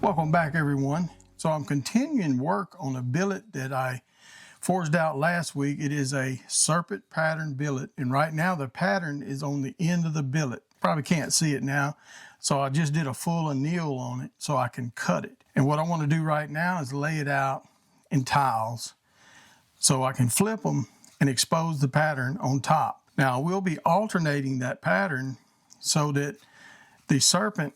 Welcome back, everyone. So I'm continuing work on a billet that I forged out last week. It is a serpent pattern billet, and right now the pattern is on the end of the billet. Probably can't see it now, so I just did a full anneal on it so I can cut it. And what I want to do right now is lay it out in tiles so I can flip them and expose the pattern on top. Now I will be alternating that pattern so that the serpent,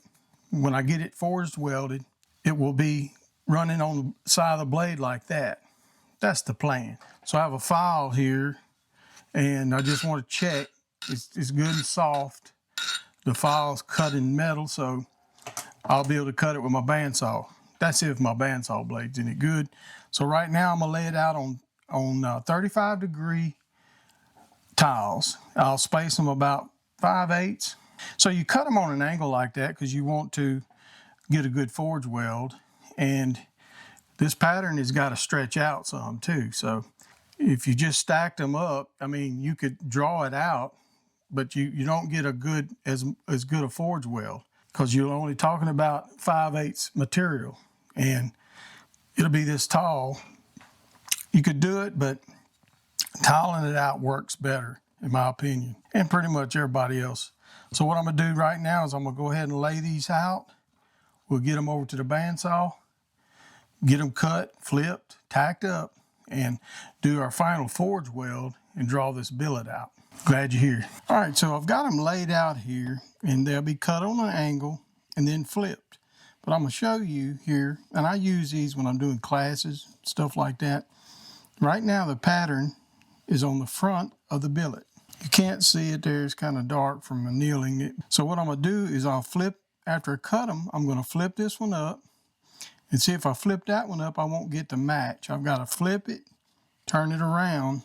when I get it forged welded, it will be running on the side of the blade like that. That's the plan. So I have a file here, and I just want to check it's good and soft. The file's cut in metal, so I'll be able to cut it with my bandsaw. That's if my bandsaw blade's in it good. So right now I'm gonna lay it out on 35-degree tiles. I'll space them about 5/8. So you cut them on an angle like that because you want to get a good forge weld, and this pattern has got to stretch out some too. So if you just stacked them up, I mean, you could draw it out, but you don't get a good as good a forge weld because you're only talking about 5/8 material, and it'll be this tall. You could do it, but tiling it out works better, in my opinion, and pretty much everybody else. So what I'm gonna do right now is I'm gonna go ahead and lay these out. We'll get them over to the bandsaw, get them cut, flipped, tacked up, and do our final forge weld and draw this billet out. Glad you're here. All right, so I've got them laid out here, and they'll be cut on an angle and then flipped. But I'm gonna show you here, and I use these when I'm doing classes, stuff like that. Right now the pattern is on the front of the billet. You can't see it there, it's kind of dark from annealing it. So what I'm gonna do is I'll flip, after I cut them, I'm gonna flip this one up and see if I flip that one up, I won't get the match. I've gotta flip it, turn it around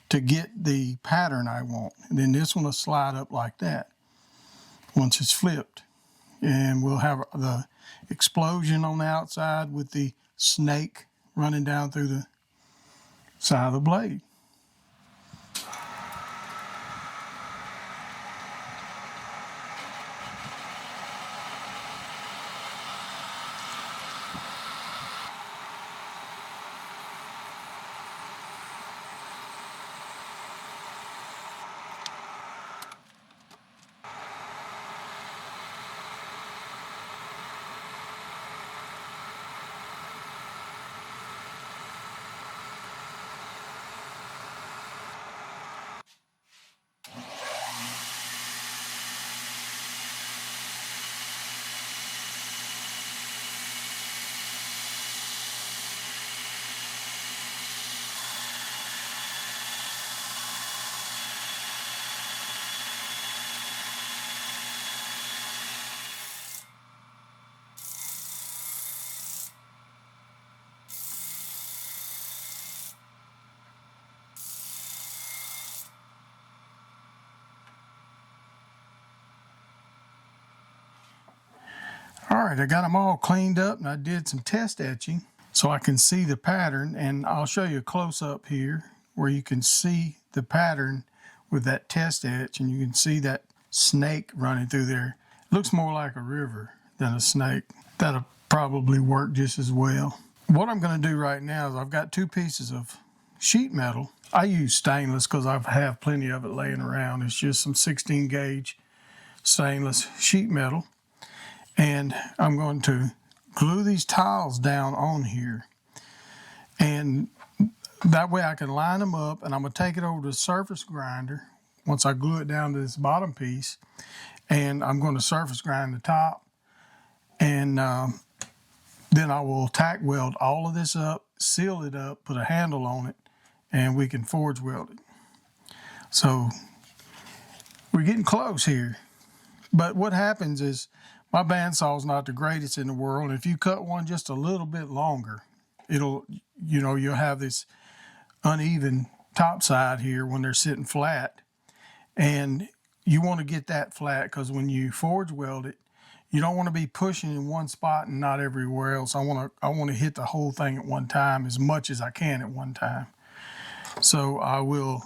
to get the pattern I want. And then this one will slide up like that once it's flipped. And we'll have the explosion on the outside with the snake running down through the side of the blade. All right, I got them all cleaned up, and I did some test etching so I can see the pattern, and I'll show you a close-up here where you can see the pattern with that test etch, and you can see that snake running through there. It looks more like a river than a snake. That'll probably work just as well. What I'm going to do right now is I've got 2 pieces of sheet metal. I use stainless because I have plenty of it laying around. It's just some 16 gauge stainless sheet metal. And I'm going to glue these tiles down on here. And that way I can line them up, and I'm going to take it over to the surface grinder once I glue it down to this bottom piece. And I'm going to surface grind the top. And then I will tack weld all of this up, seal it up, put a handle on it, and we can forge weld it. So we're getting close here. But what happens is, my bandsaw is not the greatest in the world. If you cut one just a little bit longer, you'll have this uneven top side here when they're sitting flat. And you want to get that flat because when you forge weld it, you don't want to be pushing in one spot and not everywhere else. I want to hit the whole thing at one time, as much as I can at one time. So I will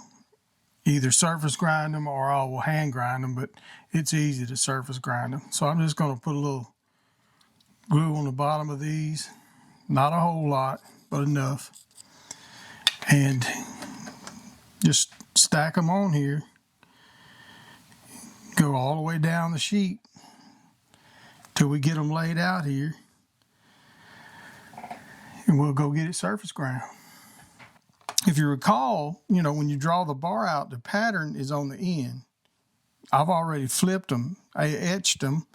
either surface grind them or I will hand grind them, but it's easy to surface grind them. So I'm just going to put a little glue on the bottom of these. Not a whole lot, but enough. And just stack them on here. Go all the way down the sheet till we get them laid out here. And we'll go get it surface ground. If you recall, you know, when you draw the bar out, the pattern is on the end. I've already flipped them. I etched them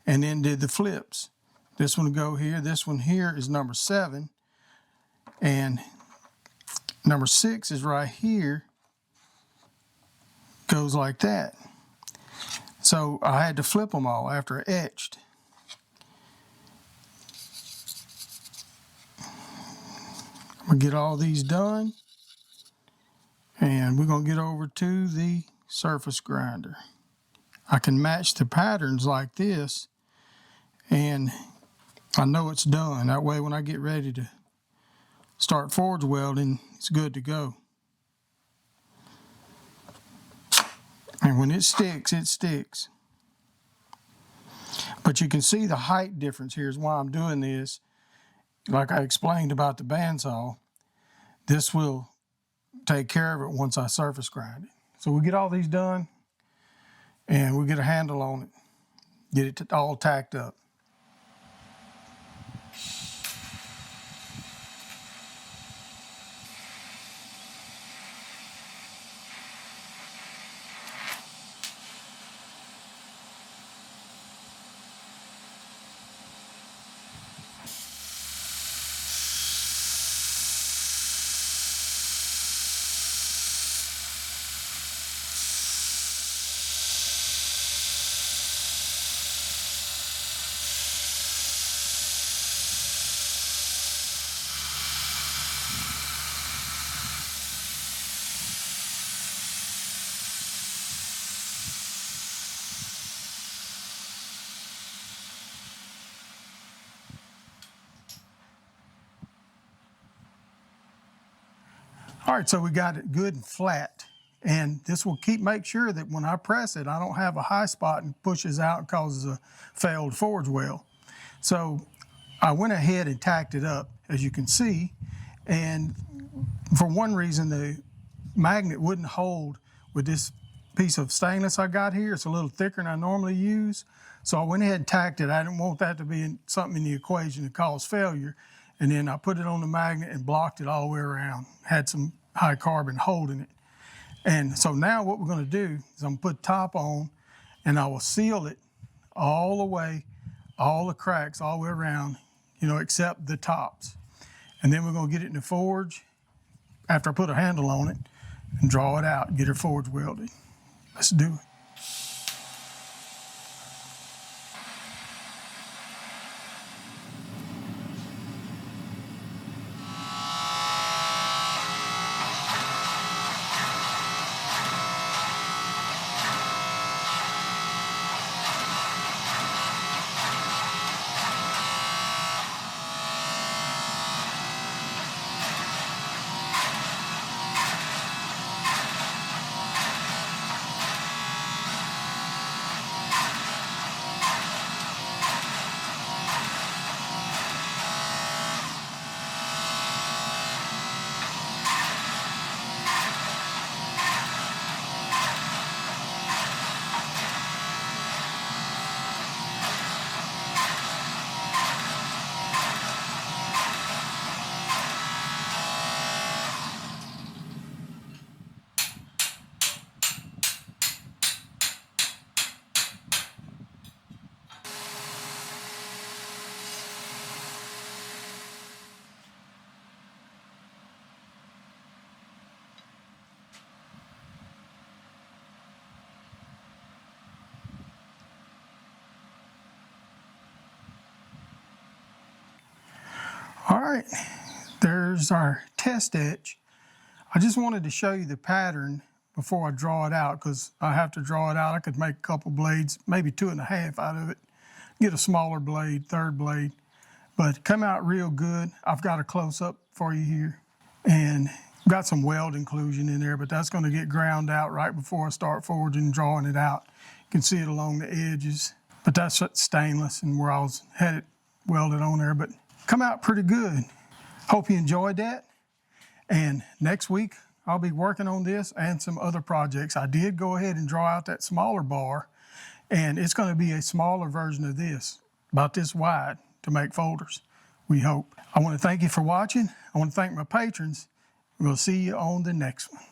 and then did the flips. This one will go here. This one here is number 7. And number 6 is right here. Goes like that. So I had to flip them all after I etched. I'm going to get all these done. And we're going to get over to the surface grinder. I can match the patterns like this, and I know it's done. That way when I get ready to start forge welding, it's good to go. And when it sticks, it sticks. But you can see the height difference. Here's why I'm doing this. Like I explained about the bandsaw, this will take care of it once I surface grind it. So we get all these done, and we get a handle on it, get it all tacked up. All right, so we got it good and flat. And this will make sure that when I press it, I don't have a high spot and pushes out and causes a failed forge weld. So I went ahead and tacked it up, as you can see. And for one reason, the magnet wouldn't hold with this piece of stainless I got here. It's a little thicker than I normally use. So I went ahead and tacked it. I didn't want that to be something in the equation to cause failure. And then I put it on the magnet and blocked it all the way around. Had some high carbon holding it. And so now what we're going to do is I'm going to put top on, and I will seal it all the way, all the cracks all the way around, you know, except the tops. And then we're going to get it in the forge after I put a handle on it and draw it out and get it forge welded. Let's do it. All right, there's our test etch. I just wanted to show you the pattern before I draw it out, because I have to draw it out. I could make a couple blades, maybe 2.5 out of it, get a smaller blade, third blade, but come out real good. I've got a close-up for you here, and got some weld inclusion in there, but that's going to get ground out right before I start forging and drawing it out. You can see it along the edges, but that's stainless and where I was had it welded on there, but come out pretty good. Hope you enjoyed that. And next week, I'll be working on this and some other projects. I did go ahead and draw out that smaller bar, and it's going to be a smaller version of this, about this wide, to make folders, we hope. I want to thank you for watching. I want to thank my patrons. We'll see you on the next one.